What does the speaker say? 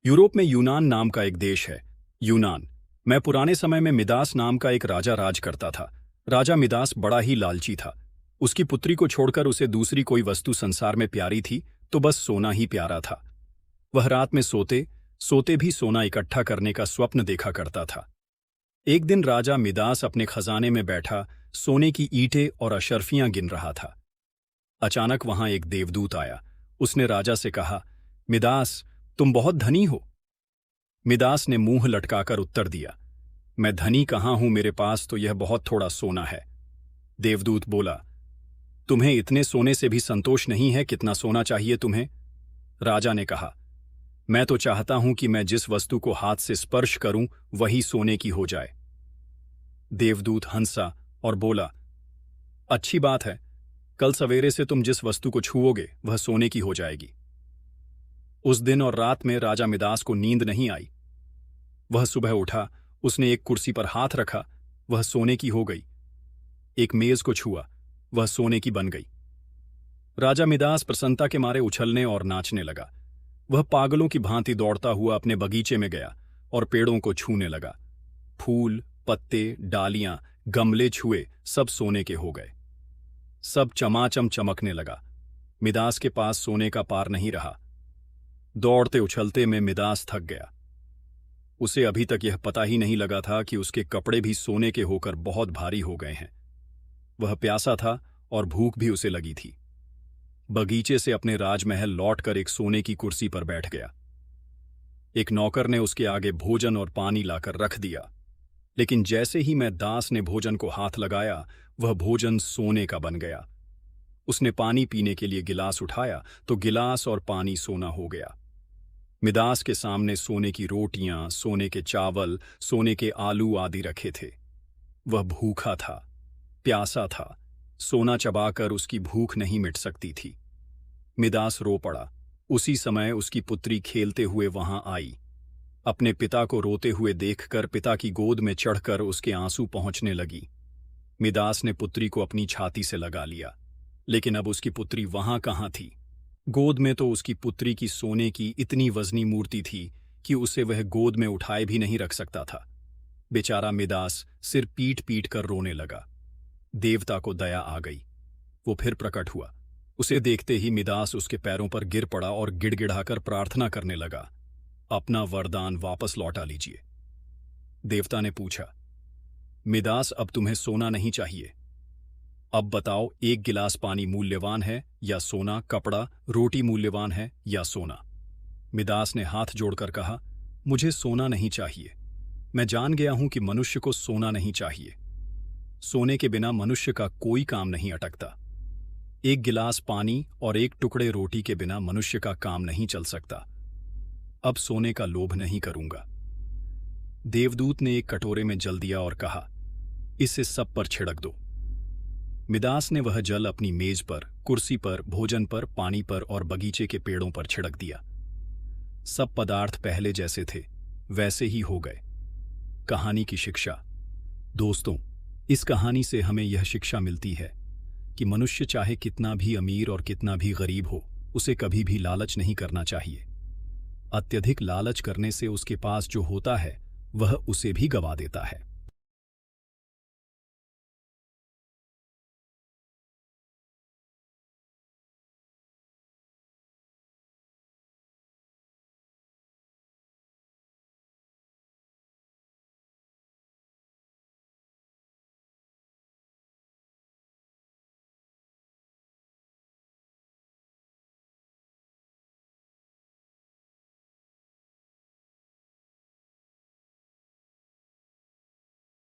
Europe में यूनान नाम का एक देश है। यूनान में पुराने समय में मिदास नाम का एक राजा राज करता था। राजा मिदास बड़ा ही लालची था। उसकी पुत्री को छोड़कर उसे दूसरी कोई वस्तु संसार में प्यारी थी तो बस सोना ही प्यारा था। वह रात में सोते सोते भी सोना इकट्ठा करने का स्वप्न देखा करता था। एक दिन राजा मिदास अपने खजाने में बैठा सोने की ईंटें और अशर्फियां गिन रहा था। अचानक वहां एक देवदूत आया। उसने राजा से कहा, मिदास, तुम बहुत धनी हो। मिदास ने मुंह लटकाकर उत्तर दिया, मैं धनी कहाँ हूं, मेरे पास तो यह बहुत थोड़ा सोना है। देवदूत बोला, तुम्हें इतने सोने से भी संतोष नहीं है, कितना सोना चाहिए तुम्हें? राजा ने कहा, मैं तो चाहता हूं कि मैं जिस वस्तु को हाथ से स्पर्श करूं वही सोने की हो जाए। देवदूत हंसा और बोला, अच्छी बात है, कल सवेरे से तुम जिस वस्तु को छुओगे वह सोने की हो जाएगी। उस दिन और रात में राजा मिदास को नींद नहीं आई। वह सुबह उठा, उसने एक कुर्सी पर हाथ रखा, वह सोने की हो गई। एक मेज को छुआ, वह सोने की बन गई। राजा मिदास प्रसन्नता के मारे उछलने और नाचने लगा। वह पागलों की भांति दौड़ता हुआ अपने बगीचे में गया और पेड़ों को छूने लगा। फूल, पत्ते, डालियां, गमले छुए, सब सोने के हो गए। सब चमाचम चमकने लगा। मिदास के पास सोने का पार नहीं रहा। दौड़ते उछलते में मिदास थक गया। उसे अभी तक यह पता ही नहीं लगा था कि उसके कपड़े भी सोने के होकर बहुत भारी हो गए हैं। वह प्यासा था और भूख भी उसे लगी थी। बगीचे से अपने राजमहल लौटकर एक सोने की कुर्सी पर बैठ गया। एक नौकर ने उसके आगे भोजन और पानी लाकर रख दिया, लेकिन जैसे ही मैं दास ने भोजन को हाथ लगाया वह भोजन सोने का बन गया। उसने पानी पीने के लिए गिलास उठाया तो गिलास और पानी सोना हो गया। मिदास के सामने सोने की रोटियां, सोने के चावल, सोने के आलू आदि रखे थे। वह भूखा था, प्यासा था। सोना चबाकर उसकी भूख नहीं मिट सकती थी। मिदास रो पड़ा। उसी समय उसकी पुत्री खेलते हुए वहां आई। अपने पिता को रोते हुए देखकर पिता की गोद में चढ़कर उसके आंसू पहुंचने लगी। मिदास ने पुत्री को अपनी छाती से लगा लिया, लेकिन अब उसकी पुत्री वहां कहाँ थी? गोद में तो उसकी पुत्री की सोने की इतनी वजनी मूर्ति थी कि उसे वह गोद में उठाए भी नहीं रख सकता था। बेचारा मिदास सिर पीट पीट कर रोने लगा। देवता को दया आ गई। वो फिर प्रकट हुआ। उसे देखते ही मिदास उसके पैरों पर गिर पड़ा और गिड़गिड़ाकर प्रार्थना करने लगा, अपना वरदान वापस लौटा लीजिए। देवता ने पूछा, मिदास, अब तुम्हें सोना नहीं चाहिए। अब बताओ, एक गिलास पानी मूल्यवान है या सोना? कपड़ा, रोटी मूल्यवान है या सोना? मिदास ने हाथ जोड़कर कहा, मुझे सोना नहीं चाहिए। मैं जान गया हूं कि मनुष्य को सोना नहीं चाहिए। सोने के बिना मनुष्य का कोई काम नहीं अटकता। एक गिलास पानी और एक टुकड़े रोटी के बिना मनुष्य का काम नहीं चल सकता। अब सोने का लोभ नहीं करूंगा। देवदूत ने एक कटोरे में जल दिया और कहा, इसे सब पर छिड़क दो। मिदास ने वह जल अपनी मेज पर, कुर्सी पर, भोजन पर, पानी पर और बगीचे के पेड़ों पर छिड़क दिया। सब पदार्थ पहले जैसे थे वैसे ही हो गए। कहानी की शिक्षा। दोस्तों, इस कहानी से हमें यह शिक्षा मिलती है कि मनुष्य चाहे कितना भी अमीर और कितना भी गरीब हो, उसे कभी भी लालच नहीं करना चाहिए। अत्यधिक लालच करने से उसके पास जो होता है वह उसे भी गवा देता है।